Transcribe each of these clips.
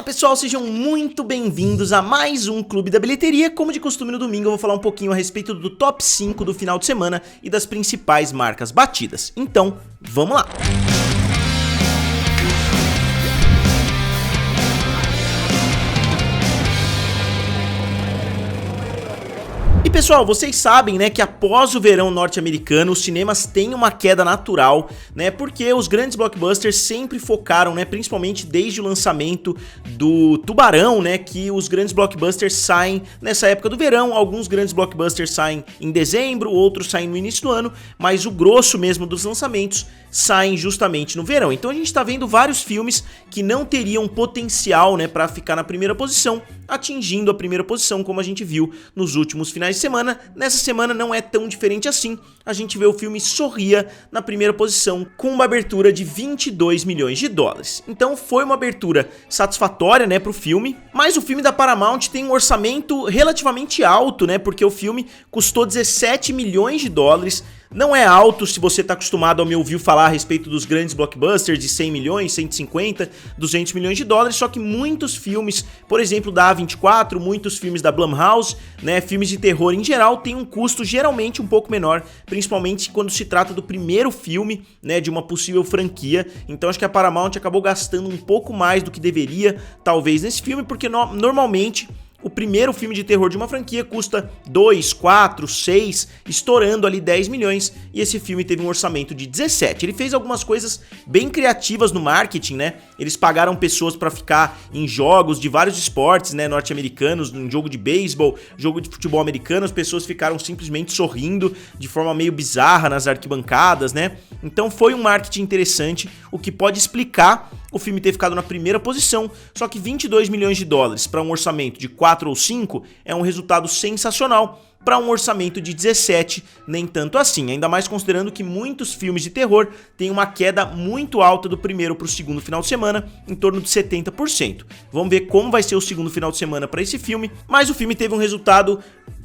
pessoal, sejam muito bem-vindos a mais um Clube da Bilheteria. Como de costume no domingo eu vou falar um pouquinho a respeito do top 5 do final de semana e das principais marcas batidas. Então, vamos lá! E pessoal, vocês sabem, né, que após o verão norte-americano, os cinemas têm uma queda natural, né, porque os grandes blockbusters sempre focaram, né, principalmente desde o lançamento do Tubarão, né, que os grandes blockbusters saem nessa época do verão. Alguns grandes blockbusters saem em dezembro, outros saem no início do ano, mas o grosso mesmo dos lançamentos saem justamente no verão. Então a gente tá vendo vários filmes que não teriam potencial, né, pra ficar na primeira posição, atingindo a primeira posição, como a gente viu nos últimos finais de semana. Nessa semana não é tão diferente assim. A gente vê o filme Sorria na primeira posição, com uma abertura de 22 milhões de dólares. Então foi uma abertura satisfatória, né, pro filme, mas o filme da Paramount tem um orçamento relativamente alto, né, porque o filme custou 17 milhões de dólares. Não é alto se você está acostumado a me ouvir falar a respeito dos grandes blockbusters de 100 milhões, 150, 200 milhões de dólares, só que muitos filmes, por exemplo, da A24, muitos filmes da Blumhouse, né, filmes de terror em geral, têm um custo geralmente um pouco menor, principalmente quando se trata do primeiro filme, né, de uma possível franquia. Então acho que a Paramount acabou gastando um pouco mais do que deveria, talvez, nesse filme, porque normalmente o primeiro filme de terror de uma franquia custa 2, 4, 6, estourando ali 10 milhões, e esse filme teve um orçamento de 17. Ele fez algumas coisas bem criativas no marketing, né? Eles pagaram pessoas pra ficar em jogos de vários esportes, né, norte-americanos, num jogo de beisebol, jogo de futebol americano, as pessoas ficaram simplesmente sorrindo de forma meio bizarra nas arquibancadas, né? Então foi um marketing interessante, o que pode explicar o filme ter ficado na primeira posição, só que 22 milhões de dólares para um orçamento de 4 ou 5 é um resultado sensacional. Para um orçamento de 17, nem tanto assim, ainda mais considerando que muitos filmes de terror têm uma queda muito alta do primeiro para o segundo final de semana, em torno de 70%. Vamos ver como vai ser o segundo final de semana para esse filme, mas o filme teve um resultado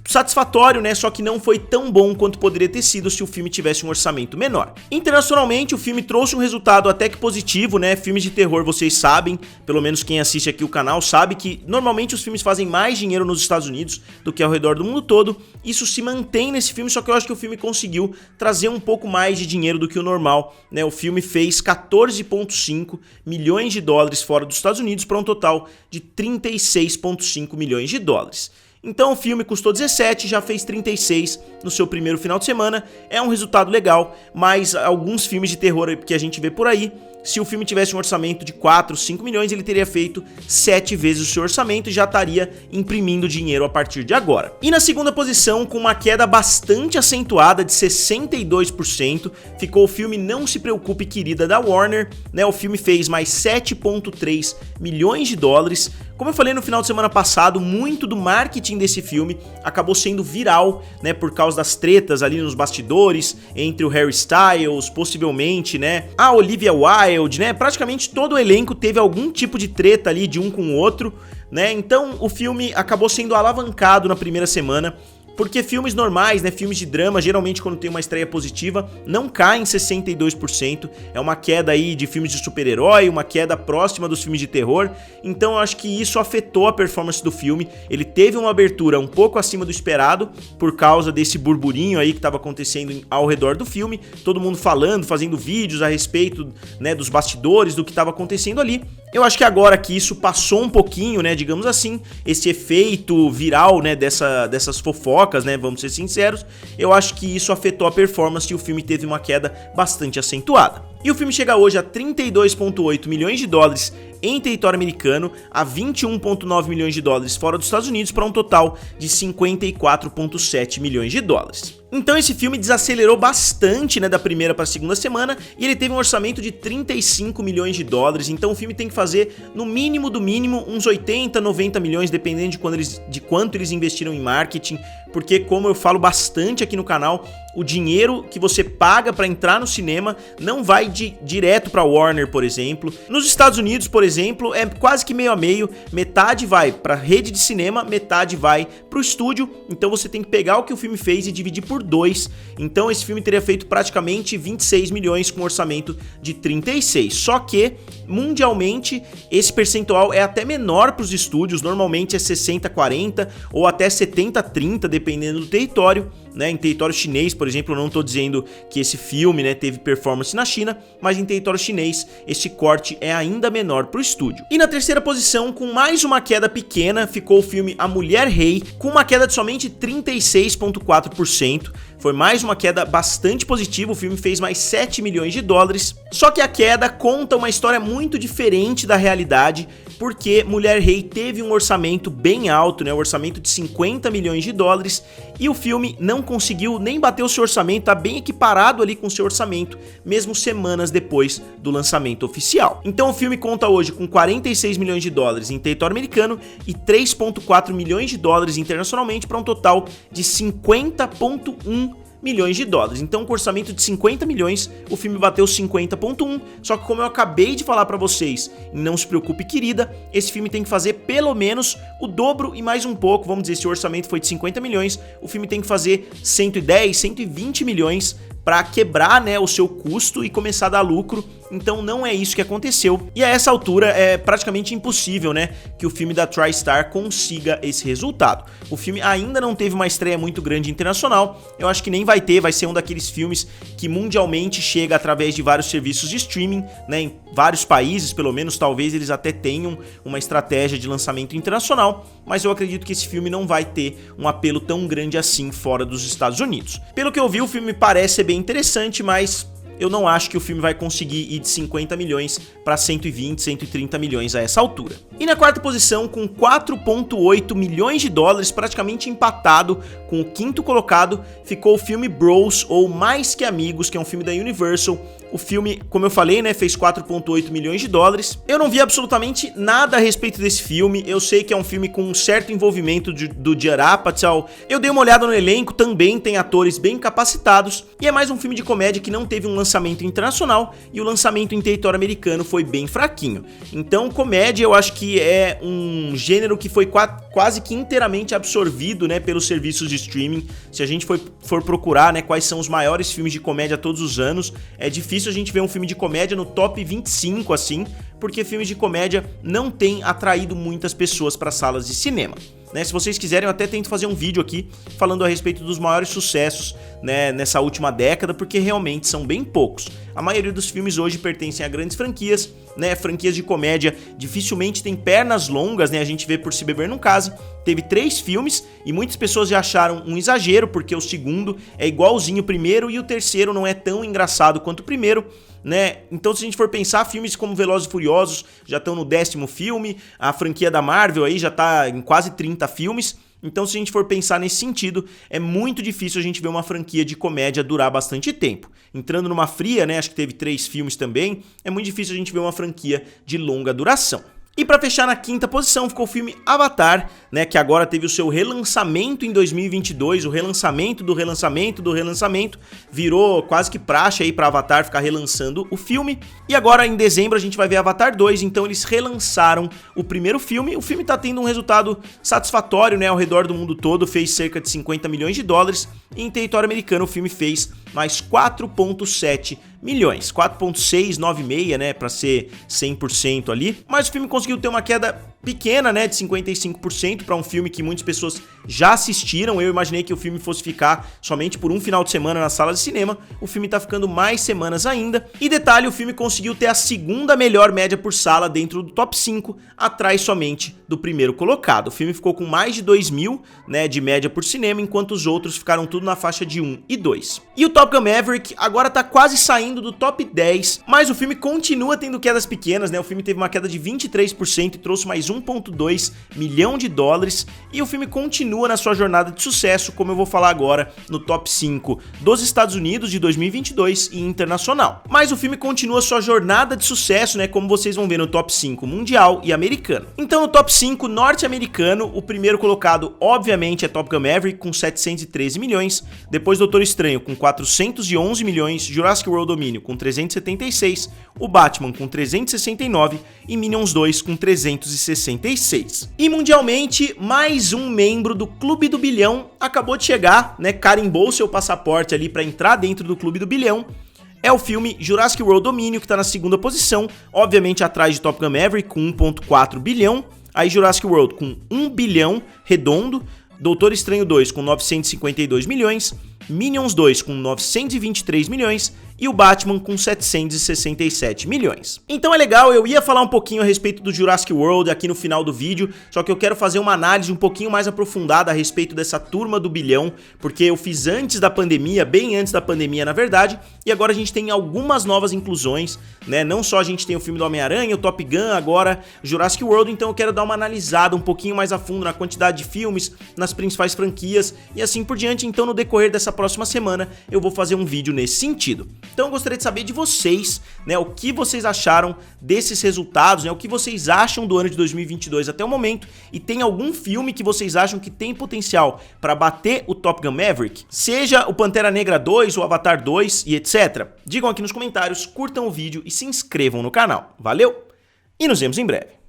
satisfatório, né? Só que não foi tão bom quanto poderia ter sido se o filme tivesse um orçamento menor. Internacionalmente, o filme trouxe um resultado até que positivo, né? Filmes de terror, vocês sabem, pelo menos quem assiste aqui o canal sabe que normalmente os filmes fazem mais dinheiro nos Estados Unidos do que ao redor do mundo todo. Isso se mantém nesse filme, só que eu acho que o filme conseguiu trazer um pouco mais de dinheiro do que o normal, né? O filme fez 14,5 milhões de dólares fora dos Estados Unidos para um total de 36,5 milhões de dólares. Então o filme custou 17, já fez 36 no seu primeiro final de semana, é um resultado legal, mas alguns filmes de terror que a gente vê por aí, se o filme tivesse um orçamento de 4, 5 milhões, ele teria feito 7 vezes o seu orçamento e já estaria imprimindo dinheiro a partir de agora. E na segunda posição, com uma queda bastante acentuada de 62%, ficou o filme Não Se Preocupe Querida, da Warner, né? O filme fez mais 7,3 milhões de dólares. Como eu falei no final de semana passado, muito do marketing desse filme acabou sendo viral, né, por causa das tretas ali nos bastidores entre o Harry Styles, possivelmente, né, a Olivia Wilde, né, praticamente todo o elenco teve algum tipo de treta ali de um com o outro, né, então o filme acabou sendo alavancado na primeira semana. Porque filmes normais, né, filmes de drama, geralmente quando tem uma estreia positiva, não caem 62%, é uma queda aí de filmes de super-herói, uma queda próxima dos filmes de terror, então eu acho que isso afetou a performance do filme. Ele teve uma abertura um pouco acima do esperado, por causa desse burburinho aí que estava acontecendo ao redor do filme, todo mundo falando, fazendo vídeos a respeito, né, dos bastidores, do que estava acontecendo ali. Eu acho que agora que isso passou um pouquinho, né, digamos assim, esse efeito viral, né, dessas fofocas, né, vamos ser sinceros, eu acho que isso afetou a performance e o filme teve uma queda bastante acentuada. E o filme chega hoje a 32,8 milhões de dólares em território americano, a 21,9 milhões de dólares fora dos Estados Unidos, para um total de 54,7 milhões de dólares. Então esse filme desacelerou bastante, né, da primeira para a segunda semana, e ele teve um orçamento de 35 milhões de dólares, então o filme tem que fazer no mínimo do mínimo uns 80, 90 milhões, dependendo de quanto eles investiram em marketing, porque como eu falo bastante aqui no canal, o dinheiro que você paga para entrar no cinema não vai direto para Warner, por exemplo. Nos Estados Unidos, por exemplo, exemplo, é quase que meio a meio, metade vai para rede de cinema, metade vai para o estúdio, então você tem que pegar o que o filme fez e dividir por 2, então esse filme teria feito praticamente 26 milhões com um orçamento de 36, só que mundialmente esse percentual é até menor para os estúdios, normalmente é 60-40 ou até 70-30 dependendo do território, né? Em território chinês, por exemplo, eu não estou dizendo que esse filme, né, teve performance na China, mas em território chinês esse corte é ainda menor para o estúdio. E na terceira posição, com mais uma queda pequena, ficou o filme A Mulher Rei, com uma queda de somente 36,4%. Foi mais uma queda bastante positiva, o filme fez mais 7 milhões de dólares. Só que a queda conta uma história muito diferente da realidade, porque Mulher Rei teve um orçamento bem alto, né, um orçamento de 50 milhões de dólares, e o filme não conseguiu nem bater o seu orçamento, tá bem equiparado ali com o seu orçamento, mesmo semanas depois do lançamento oficial. Então o filme conta hoje com 46 milhões de dólares em território americano e 3,4 milhões de dólares internacionalmente, para um total de 50,1 milhões de dólares. Então, com orçamento de 50 milhões, o filme bateu 50,1, só que como eu acabei de falar pra vocês, não se preocupe, querida, esse filme tem que fazer pelo menos o dobro e mais um pouco, vamos dizer, se o orçamento foi de 50 milhões, o filme tem que fazer 110, 120 milhões para quebrar, né, o seu custo e começar a dar lucro. Então não é isso que aconteceu, e a essa altura é praticamente impossível, né, que o filme da TriStar consiga esse resultado. O filme ainda não teve uma estreia muito grande internacional, eu acho que nem vai ter, vai ser um daqueles filmes que mundialmente chega através de vários serviços de streaming, né, em vários países, pelo menos, talvez eles até tenham uma estratégia de lançamento internacional, mas eu acredito que esse filme não vai ter um apelo tão grande assim fora dos Estados Unidos. Pelo que eu vi, o filme parece ser bem interessante, mas eu não acho que o filme vai conseguir ir de 50 milhões para 120, 130 milhões a essa altura. E na quarta posição, com 4,8 milhões de dólares, praticamente empatado com o quinto colocado, ficou o filme Bros, ou Mais Que Amigos, que é um filme da Universal. O filme, como eu falei, né, fez 4,8 milhões de dólares. Eu não vi absolutamente nada a respeito desse filme. Eu sei que é um filme com um certo envolvimento do Judd Apatow. Eu dei uma olhada no elenco, também tem atores bem capacitados. E é mais um filme de comédia que não teve um lançamento internacional, e o lançamento em território americano foi bem fraquinho. Então, comédia eu acho que é um gênero que foi quase que inteiramente absorvido, né, pelos serviços de streaming. Se a gente for procurar, né, quais são os maiores filmes de comédia todos os anos, é difícil a gente ver um filme de comédia no top 25 assim, porque filmes de comédia não têm atraído muitas pessoas para salas de cinema. Né, se vocês quiserem, eu até tento fazer um vídeo aqui falando a respeito dos maiores sucessos, né, nessa última década, porque realmente são bem poucos. A maioria dos filmes hoje pertencem a grandes franquias, né, franquias de comédia dificilmente têm pernas longas, né, a gente vê Por Se Beber Não Case, teve 3 filmes e muitas pessoas já acharam um exagero, porque o segundo é igualzinho o primeiro e o terceiro não é tão engraçado quanto o primeiro, né? Então, se a gente for pensar, filmes como Velozes e Furiosos já estão no 10º filme, a franquia da Marvel aí já tá em quase 30 filmes. Então, se a gente for pensar nesse sentido, é muito difícil a gente ver uma franquia de comédia durar bastante tempo. Entrando numa fria, né, acho que teve 3 filmes também, é muito difícil a gente ver uma franquia de longa duração. E para fechar na quinta posição ficou o filme Avatar, né, que agora teve o seu relançamento em 2022, o relançamento do relançamento do relançamento, virou quase que praxe aí para Avatar ficar relançando o filme. E agora em dezembro a gente vai ver Avatar 2, então eles relançaram o primeiro filme. O filme tá tendo um resultado satisfatório, né, ao redor do mundo todo, fez cerca de 50 milhões de dólares, e em território americano o filme fez mais 4,7 milhões, 4,696, né, para ser 100% ali, mas o filme conseguiu ter uma queda pequena, né, de 55% para um filme que muitas pessoas já assistiram. Eu imaginei que o filme fosse ficar somente por um final de semana na sala de cinema, o filme tá ficando mais semanas ainda, e detalhe, o filme conseguiu ter a segunda melhor média por sala dentro do top 5, atrás somente do primeiro colocado. O filme ficou com mais de 2.000, né, de média por cinema, enquanto os outros ficaram tudo na faixa de 1 e 2. E o Top Gun Maverick agora tá quase saindo do top 10, mas o filme continua tendo quedas pequenas, né, o filme teve uma queda de 23% e trouxe mais 1,2 milhão de dólares e o filme continua na sua jornada de sucesso, como eu vou falar agora no top 5 dos Estados Unidos de 2022 e internacional. Mas o filme continua sua jornada de sucesso, né, como vocês vão ver no top 5 mundial e americano. Então no top 5 norte-americano, o primeiro colocado obviamente é Top Gun Maverick com 713 milhões, depois Doutor Estranho com 411 milhões, Jurassic World Domínio com 376, o Batman com 369 e Minions 2 com 366. E mundialmente, mais um membro do Clube do Bilhão acabou de chegar, né, carimbou seu passaporte ali para entrar dentro do Clube do Bilhão. É o filme Jurassic World Domínio, que está na segunda posição, obviamente atrás de Top Gun Maverick com 1,4 bilhão, aí Jurassic World com 1 bilhão redondo, Doutor Estranho 2 com 952 milhões, Minions 2 com 923 milhões e o Batman com 767 milhões. Então é legal, eu ia falar um pouquinho a respeito do Jurassic World aqui no final do vídeo, só que eu quero fazer uma análise um pouquinho mais aprofundada a respeito dessa turma do bilhão, porque eu fiz antes da pandemia, bem antes da pandemia na verdade, e agora a gente tem algumas novas inclusões, né? Não só a gente tem o filme do Homem-Aranha, o Top Gun, agora Jurassic World, então eu quero dar uma analisada um pouquinho mais a fundo na quantidade de filmes, nas principais franquias e assim por diante. Então no decorrer dessa próxima semana eu vou fazer um vídeo nesse sentido. Então eu gostaria de saber de vocês, né, o que vocês acharam desses resultados, né, o que vocês acham do ano de 2022 até o momento, e tem algum filme que vocês acham que tem potencial para bater o Top Gun Maverick? Seja o Pantera Negra 2, o Avatar 2 e etc. Digam aqui nos comentários, curtam o vídeo e se inscrevam no canal. Valeu e nos vemos em breve.